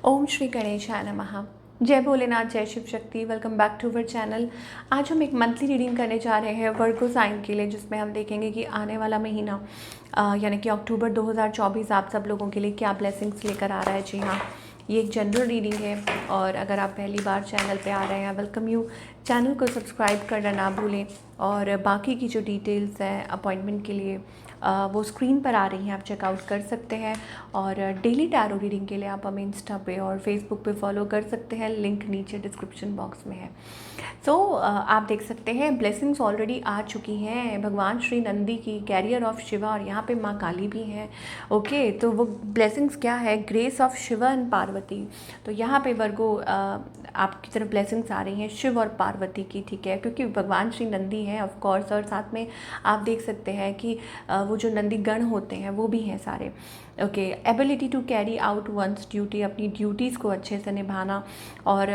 ओम श्री गणेशाय नमः। जय भोलेनाथ, जय Shiv Shakti. Welcome back to our channel. आज हम एक मंथली रीडिंग करने जा रहे हैं वर्गो साइन के लिए, जिसमें हम देखेंगे कि आने वाला महीना यानी कि अक्टूबर 2024 आप सब लोगों के लिए क्या ब्लेसिंग्स लेकर आ रहा है। जी हाँ, ये एक जनरल रीडिंग है और अगर आप पहली बार चैनल पे आ रहे हैं, वेलकम यू। चैनल को सब्सक्राइब करना ना भूलें और बाकी की जो डिटेल्स हैं अपॉइंटमेंट के लिए वो स्क्रीन पर आ रही हैं, आप चेकआउट कर सकते हैं। और डेली टैरो रीडिंग के लिए आप हमें इंस्टा पे और फेसबुक पे फॉलो कर सकते हैं, लिंक नीचे डिस्क्रिप्शन बॉक्स में है। सो आप देख सकते हैं ब्लेसिंग्स ऑलरेडी आ चुकी हैं भगवान श्री नंदी की, कैरियर ऑफ शिवा, और यहाँ पे माँ काली भी हैं। ओके, तो वो ब्लेसिंग्स क्या है? Grace of Shiva and Parvati. तो यहाँ पे वर्गो आपकी तरफ ब्लेसिंग्स आ रही हैं शिव और पार्वती की, ठीक है, क्योंकि भगवान श्री नंदी हैं ऑफ कोर्स। और साथ में आप देख सकते हैं कि वो जो नंदी गण होते हैं वो भी हैं सारे। Okay, ability to carry out one's duty, अपनी ड्यूटीज़ को अच्छे से निभाना। और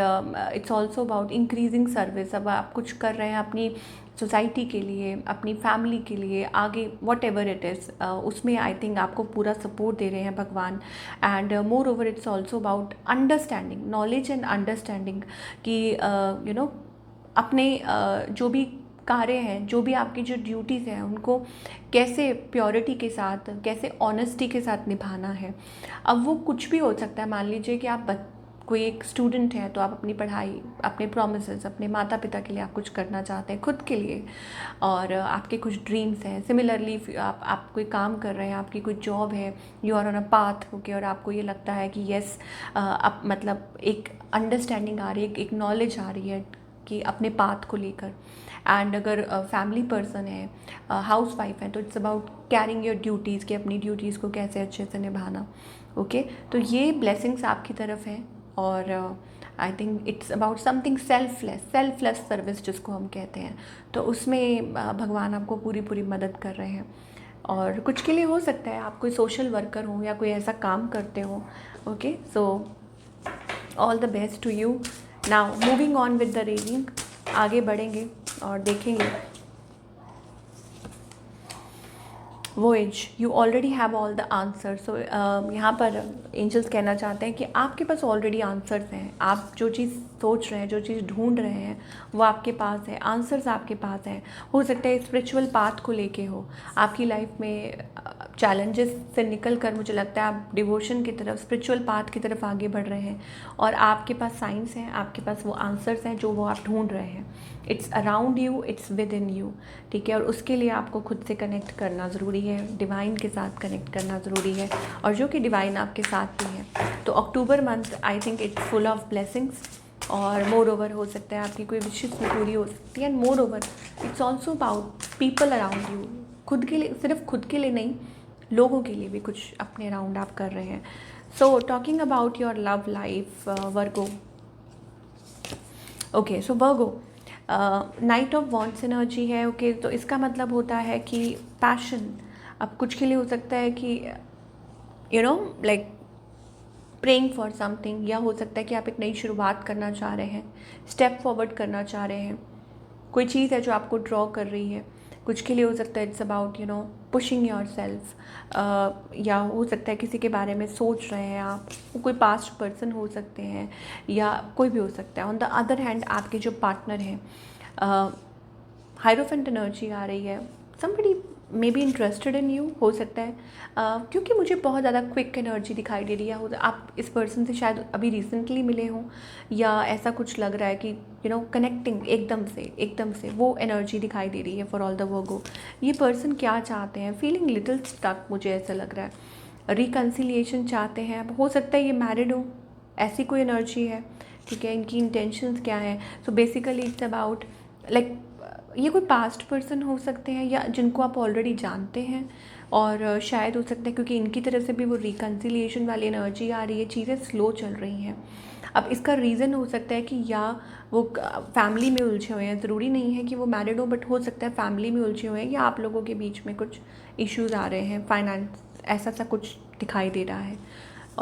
it's also about increasing service. अब आप कुछ कर रहे हैं अपनी सोसाइटी के लिए, अपनी फैमिली के लिए, आगे वट एवर इट इज़, उसमें आई थिंक आपको पूरा सपोर्ट दे रहे हैं भगवान। And more over it's also about understanding, knowledge and understanding कि यू नो अपने जो भी कार्य हैं, जो भी आपकी जो ड्यूटीज़ हैं, उनको कैसे प्योरिटी के साथ, कैसे ऑनेस्टी के साथ निभाना है। अब वो कुछ भी हो सकता है। मान लीजिए कि आप कोई एक स्टूडेंट है, तो आप अपनी पढ़ाई, अपने प्रोमिसेस, अपने माता पिता के लिए आप कुछ करना चाहते हैं, खुद के लिए, और आपके कुछ ड्रीम्स हैं। सिमिलरली आप कोई काम कर रहे हैं, आपकी कोई जॉब है, you are on a path, okay, और आपको ये लगता है कि येस, अब मतलब एक अंडरस्टैंडिंग आ रही है, एक नॉलेज आ रही है कि अपने पाथ को लेकर। एंड अगर फैमिली पर्सन है, हाउस वाइफ है, तो it's about carrying your duties, कि अपनी ड्यूटीज़ को कैसे अच्छे से निभाना। ओके, तो ये ब्लेसिंग्स आपकी तरफ हैं। और आई think it's about something selfless service जिसको हम कहते हैं। तो उसमें भगवान आपको पूरी मदद कर रहे हैं। और कुछ के लिए हो सकता है आप कोई सोशल वर्कर हो या कोई ऐसा काम करते हो। Okay, so all the best to you. Now moving on with the reading, आगे बढ़ेंगे और देखेंगे। Voyage, you already have all the answer. So यहाँ पर एंजल्स कहना चाहते हैं कि आपके पास ऑलरेडी आंसर्स हैं। आप जो चीज़ सोच रहे हैं, जो चीज़ ढूंढ रहे हैं, वो आपके पास है, आंसर्स आपके पास हैं। हो सकता है स्पिरिचुअल पाथ को लेके हो, आपकी लाइफ में चैलेंजेस से निकल कर मुझे लगता है आप डिवोशन की तरफ, स्पिरिचुअल पाथ की तरफ आगे बढ़ रहे हैं। और आपके पास साइंस हैं, आपके पास वो आंसर्स हैं जो वो आप ढूंढ रहे हैं। It's around you, it's with in you, ठीक है। और उसके लिए आपको खुद से कनेक्ट करना ज़रूरी है, डिवाइन के साथ कनेक्ट करना ज़रूरी है, और जो कि डिवाइन आपके साथ भी है। तो October month I think it's full of blessings. और मोर ओवर हो सकता है आपकी कोई विशेष भी पूरी हो सकती है। And more over it's also about people around you. खुद के लिए, सिर्फ खुद के लिए नहीं, लोगों के लिए भी कुछ अपने अराउंड आप कर रहे हैं। So talking about your love life Virgo. Okay, so Virgo, night of wants energy है। ओके, तो इसका मतलब होता है कि पैशन। अब कुछ के लिए हो सकता है कि you know like praying for something, या हो सकता है कि आप एक नई शुरुआत करना चाह रहे हैं, स्टेप फॉरवर्ड करना चाह रहे हैं। कोई चीज़ है जो आपको ड्रॉ कर रही है। कुछ के लिए हो सकता है it's about pushing your self, या हो सकता है किसी के बारे में सोच रहे हैं आप, वो कोई पास्ट पर्सन हो सकते हैं या कोई भी हो सकता है। ऑन द अदर हैंड आपके जो पार्टनर हैं, हायरोफेंट एनर्जी आ रही है। Somebody may be interested in you, हो सकता है क्योंकि मुझे बहुत ज़्यादा क्विक एनर्जी दिखाई दे रही है। आप इस पर्सन से शायद अभी रिसेंटली मिले हों, या ऐसा कुछ लग रहा है कि कनेक्टिंग एकदम से वो एनर्जी दिखाई दे रही है फॉर ऑल द वर्गो। ये पर्सन क्या चाहते हैं? फीलिंग लिटिल स्टक, मुझे ऐसा लग रहा है। रिकन्सिलिएशन चाहते हैं। अब हो सकता है ये मैरिड हो, ऐसी कोई एनर्जी है, ठीक है। इनकी इंटेंशंस क्या है? So basically it's about like ये कोई पास्ट पर्सन हो सकते हैं, या जिनको आप ऑलरेडी जानते हैं। और शायद हो सकता है क्योंकि इनकी तरफ से भी वो रिकन्सिलिएशन वाली एनर्जी आ रही है, चीज़ें स्लो चल रही हैं। अब इसका रीज़न हो सकता है कि या वो फैमिली में उलझे हुए हैं। ज़रूरी नहीं है कि वो मैरिड हो, बट हो सकता है फैमिली में उलझे हुए हैं, या आप लोगों के बीच में कुछ इश्यूज़ आ रहे हैं, फाइनेंस, ऐसा सा कुछ दिखाई दे रहा है।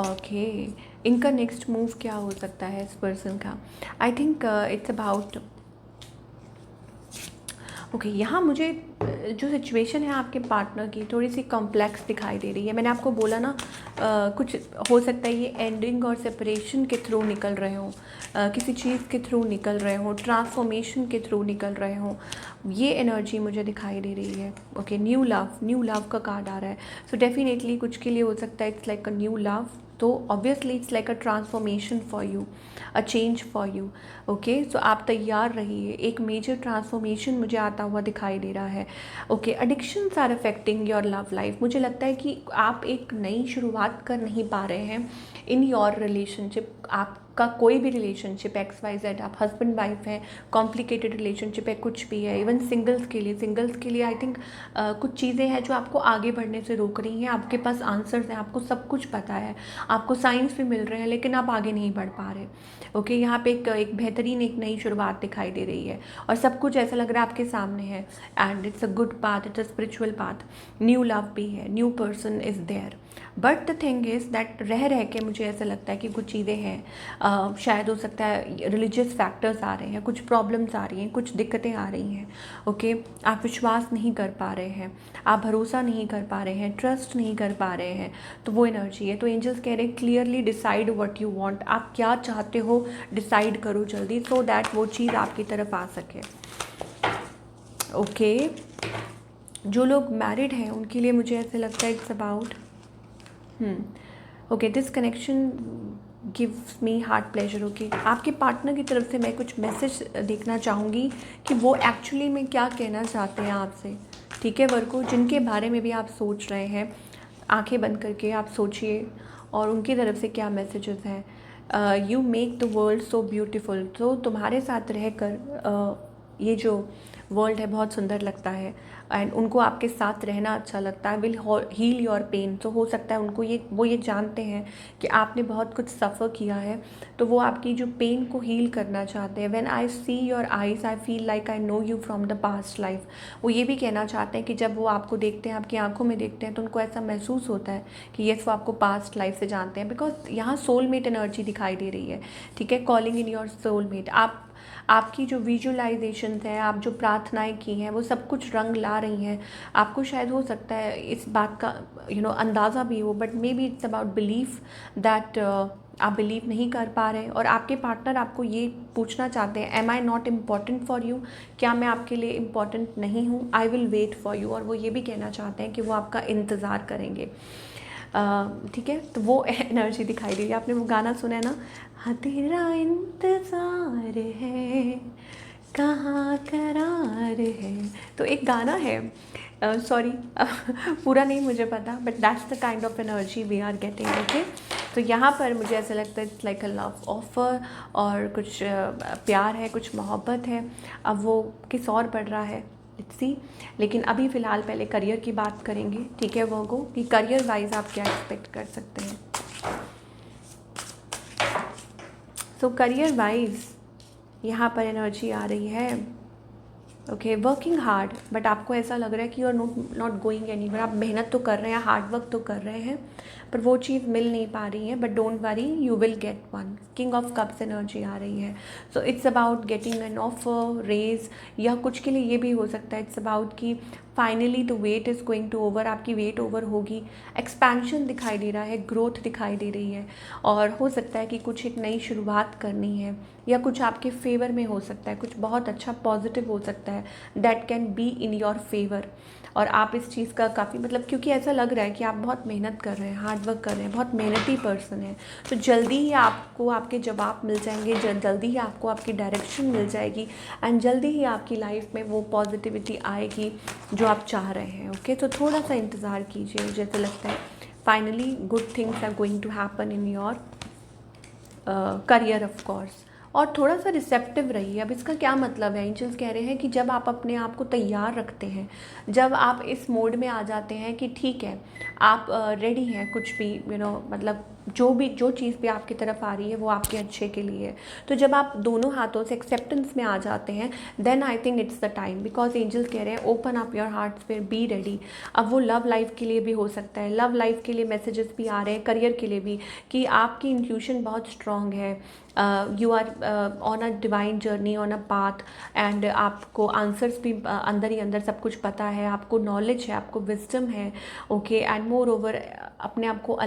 ओके, इनका नेक्स्ट मूव क्या हो सकता है इस पर्सन का? आई थिंक इट्स अबाउट, ओके, यहाँ मुझे जो सिचुएशन है आपके पार्टनर की थोड़ी सी कॉम्प्लेक्स दिखाई दे रही है। मैंने आपको बोला ना, कुछ हो सकता है ये एंडिंग और सेपरेशन के थ्रू निकल रहे हों, किसी चीज़ के थ्रू निकल रहे हों, ट्रांसफॉर्मेशन के थ्रू निकल रहे हों, ये एनर्जी मुझे दिखाई दे रही है। ओके, न्यू लव का कार्ड आ रहा है। सो डेफिनेटली कुछ के लिए हो सकता है it's like a new love, तो obviously it's like a transformation for you, a change for you. Okay, so आप तैयार रहिए, एक मेजर ट्रांसफॉर्मेशन मुझे आता हुआ दिखाई दे रहा है। Okay, addictions are affecting your love life. मुझे लगता है कि आप एक नई शुरुआत कर नहीं पा रहे हैं इन योर रिलेशनशिप। आपका कोई भी रिलेशनशिप XYZ, आप हस्बैंड वाइफ हैं, कॉम्प्लिकेटेड रिलेशनशिप है, कुछ भी है, इवन सिंगल्स के लिए आई थिंक कुछ चीज़ें हैं जो आपको आगे बढ़ने से रोक रही हैं। आपके पास आंसर्स हैं, आपको सब कुछ पता है, आपको साइंस भी मिल रहे हैं, लेकिन आप आगे नहीं बढ़ पा रहे। ओके, यहाँ पे एक बेहतरीन एक नई शुरुआत दिखाई दे रही है और सब कुछ ऐसा लग रहा है आपके सामने है, and it's a good path, it's a spiritual path. New love भी है, new person is there, but the thing is that रह के मुझे ऐसा लगता है कि कुछ चीज़ें हैं, शायद हो सकता है रिलीजियस फैक्टर्स आ रहे हैं, कुछ प्रॉब्लम्स आ रही हैं, कुछ दिक्कतें आ रही हैं। ओके, आप विश्वास नहीं कर पा रहे हैं, आप भरोसा नहीं कर पा रहे हैं, ट्रस्ट नहीं कर पा रहे हैं, तो वो एनर्जी है। तो एंजल्स कह रहे हैं clearly decide what you want, आप क्या चाहते हो डिसाइड करो जल्दी, सो दैट वो चीज़ आपकी तरफ आ सके। ओके, जो लोग मैरिड हैं उनके लिए मुझे ऐसे लगता है it's about okay, this connection gives me heart pleasure. Okay, आपके पार्टनर की तरफ से मैं कुछ मैसेज देखना चाहूँगी कि वो एक्चुअली में क्या कहना चाहते हैं आपसे। ठीक है वर्को, जिनके बारे में भी आप सोच रहे हैं, आंखें बंद करके आप सोचिए और उनकी तरफ से क्या मैसेजेस हैं। You make the world so beautiful, तो तुम्हारे साथ रहकर ये जो वर्ल्ड है बहुत सुंदर लगता है, एंड उनको आपके साथ रहना अच्छा लगता है। विल हील योर पेन, तो हो सकता है उनको वो ये जानते हैं कि आपने बहुत कुछ सफ़र किया है, तो वो आपकी जो पेन को हील करना चाहते हैं। When I see your eyes I feel like I know you from the past life. वो ये भी कहना चाहते हैं कि जब वो आपको देखते हैं, आपकी आंखों में देखते हैं, तो उनको ऐसा महसूस होता है कि यस वो आपको पास्ट लाइफ से जानते हैं, बिकॉज यहाँ सोलमेट एनर्जी दिखाई दे रही है। ठीक है, कॉलिंग इन योर सोलमेट, आपकी जो विजुअलाइजेशंस हैं, आप जो प्रार्थनाएं की हैं, वो सब कुछ रंग ला रही हैं। आपको शायद हो सकता है इस बात का अंदाज़ा भी हो, but may be it's about belief that आप बिलीव नहीं कर पा रहे, और आपके पार्टनर आपको ये पूछना चाहते हैं, am I not important for you, क्या मैं आपके लिए इम्पॉर्टेंट नहीं हूँ, I will wait for you. और वो ये भी कहना चाहते हैं कि वो आपका इंतज़ार करेंगे। ठीक है, तो वो एनर्जी दिखाई दे रही है। आपने वो गाना सुना है ना, हाँ तेरा इंतज़ार है कहाँ करार है, तो एक गाना है, सॉरी पूरा नहीं मुझे पता, but that's the kind of energy we are getting. Okay, तो यहाँ पर मुझे ऐसा लगता है it's like a love offer, और कुछ प्यार है, कुछ मोहब्बत है। अब वो किस और बढ़ रहा है, लेट्स सी। लेकिन अभी फ़िलहाल पहले करियर की बात करेंगे। ठीक है वर्गो, कि करियर वाइज आप क्या एक्सपेक्ट कर सकते हैं। सो करियर वाइज यहाँ पर एनर्जी आ रही है, ओके, वर्किंग हार्ड, बट आपको ऐसा लग रहा है कि you are not going anywhere. आप मेहनत तो कर रहे हैं, हार्ड वर्क तो कर रहे हैं, पर वो चीज़ मिल नहीं पा रही है, but don't worry, you will get one. King of cups energy आ रही है, so it's about getting an offer, raise, या कुछ के लिए ये भी हो सकता है इट्स अबाउट कि finally the wait is going to over, आपकी वेट ओवर होगी। एक्सपेंशन दिखाई दे रहा है, ग्रोथ दिखाई दे रही है, और हो सकता है कि कुछ एक नई शुरुआत करनी है, या कुछ आपके फेवर में हो सकता है, कुछ बहुत अच्छा पॉजिटिव हो सकता है that can be in your favour. और आप इस चीज़ का काफ़ी क्योंकि ऐसा लग रहा है कि आप बहुत मेहनत कर रहे हैं, हार्ड वर्क कर रहे हैं, बहुत मेहनती पर्सन है, तो जल्दी ही आपको आपके जवाब मिल जाएंगे, जल्दी ही आपको आपकी डायरेक्शन मिल जाएगी, एंड जल्दी ही आपकी लाइफ में वो पॉजिटिविटी आएगी जो आप चाह रहे हैं। ओके, तो थोड़ा सा इंतज़ार कीजिए, जैसे लगता है finally good things are going to happen in your career of course. और थोड़ा सा रिसेप्टिव रहिए। अब इसका क्या मतलब है, एंजल्स कह रहे हैं कि जब आप अपने आप को तैयार रखते हैं, जब आप इस मोड में आ जाते हैं कि ठीक है आप रेडी हैं कुछ भी जो चीज़ भी आपकी तरफ आ रही है वो आपके अच्छे के लिए है। तो जब आप दोनों हाथों से एक्सेप्टेंस में आ जाते हैं, then I think it's the time, because angels कह रहे हैं ओपन अप योर हार्ट्स, फिर बी रेडी। अब वो लव लाइफ के लिए भी हो सकता है, लव लाइफ के लिए मैसेजेस भी आ रहे हैं, करियर के लिए भी, कि आपकी इंट्यूशन बहुत स्ट्रांग है, you are on a divine journey, on a path, and आपको आंसर्स भी अंदर ही अंदर सब कुछ पता है, आपको नॉलेज है, आपको विजडम है, ओके। एंड मोर ओवर अपने आप को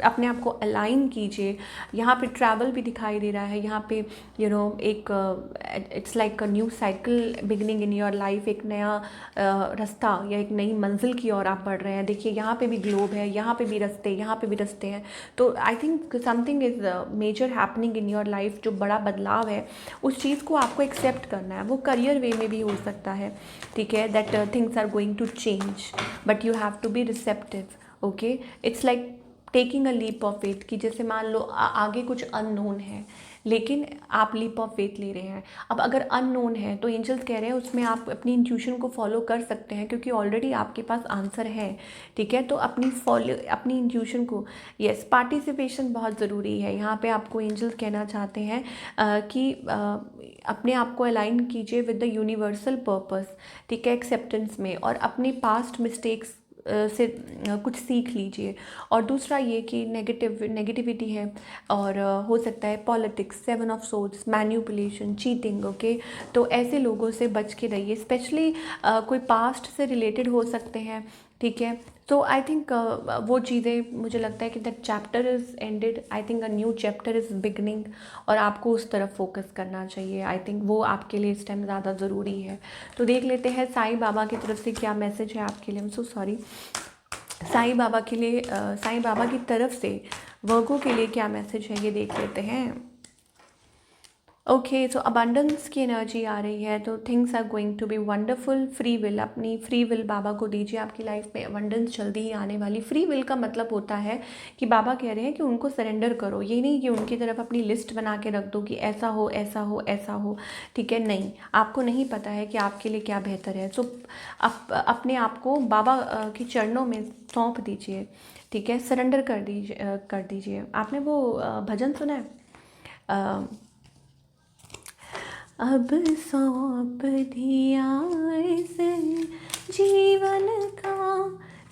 अपने आप को अलाइन कीजिए। यहाँ पे ट्रैवल भी दिखाई दे रहा है, यहाँ पे एक it's like a new cycle beginning in your life, एक नया रास्ता या एक नई मंजिल की ओर आप बढ़ रहे हैं। देखिए यहाँ पे भी ग्लोब है, यहाँ पे भी रास्ते, यहाँ पे भी रास्ते हैं। तो I think something is major happening in your life, जो बड़ा बदलाव है उस चीज़ को आपको एक्सेप्ट करना है। वो करियर वे में भी हो सकता है, ठीक है, that things are going to change, but you have to be receptive, okay. It's like taking a leap of faith, कि जैसे मान लो आगे कुछ अननोन है, लेकिन आप लीप ऑफ फेथ ले रहे हैं। अब अगर अननोन है तो एंजल्स कह रहे हैं उसमें आप अपनी इंट्यूशन को फॉलो कर सकते हैं, क्योंकि ऑलरेडी आपके पास आंसर है, ठीक है। तो अपनी इंट्यूशन को, यस, पार्टिसिपेशन बहुत ज़रूरी है। यहाँ पे आपको एंजल्स कहना चाहते हैं कि अपने आप को अलाइन कीजिए विद द यूनिवर्सल पर्पस, ठीक है, एक्सेप्टेंस में, और अपने पास्ट मिस्टेक्स से कुछ सीख लीजिए। और दूसरा ये कि नेगेटिविटी है, और हो सकता है politics, 7 of swords, manipulation, cheating, okay. तो ऐसे लोगों से बच के रहिए, स्पेशली कोई पास्ट से रिलेटेड हो सकते हैं, ठीक है। तो आई थिंक वो चीज़ें, मुझे लगता है कि that chapter is ended, I think a new chapter is beginning, और आपको उस तरफ फोकस करना चाहिए। आई थिंक वो आपके लिए इस टाइम ज़्यादा ज़रूरी है। तो देख लेते हैं साईं बाबा की तरफ से क्या मैसेज है आपके लिए। I am so sorry. Sai Baba के लिए साईं बाबा की तरफ से वर्गो के लिए क्या मैसेज है ये देख लेते हैं। ओके, सो अबंडेंस की एनर्जी आ रही है, तो things are going to be wonderful. Free will, अपनी फ्री विल बाबा को दीजिए, आपकी लाइफ में अबंडेंस जल्दी ही आने वाली। फ्री विल का मतलब होता है कि बाबा कह रहे हैं कि उनको सरेंडर करो, ये नहीं कि उनकी तरफ अपनी लिस्ट बना के रख दो कि ऐसा हो ऐसा हो ऐसा हो, ठीक है। नहीं, आपको नहीं पता है कि आपके लिए क्या बेहतर है। सो अपने आप को बाबा के चरणों में सौंप दीजिए, ठीक है, सरेंडर कर दीजिए। आपने वो भजन सुना है, अब सौंप दिया इस जीवन का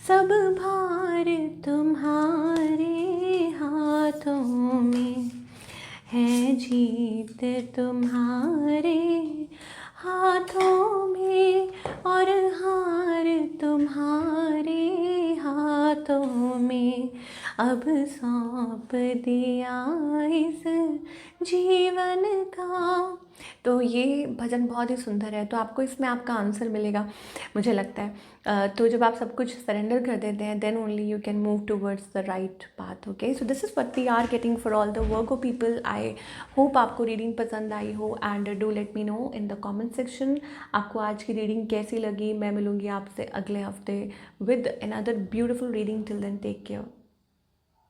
सब भार तुम्हारे हाथों में है, जीत तुम्हारे हाथों में और हार तुम्हारे हाथों में। अब सौंप दिया इस जीवन का। तो ये भजन बहुत ही सुंदर है, तो आपको इसमें आपका आंसर मिलेगा, मुझे लगता है। तो जब आप सब कुछ सरेंडर कर देते हैं, then only you can move towards the right path, okay. So this is what we are getting for all the Virgo people. I hope आपको रीडिंग पसंद आई हो, and do let me know in the comment section आपको आज की reading कैसी लगी। मैं मिलूँगी आपसे अगले हफ्ते with another beautiful reading. Till then take care.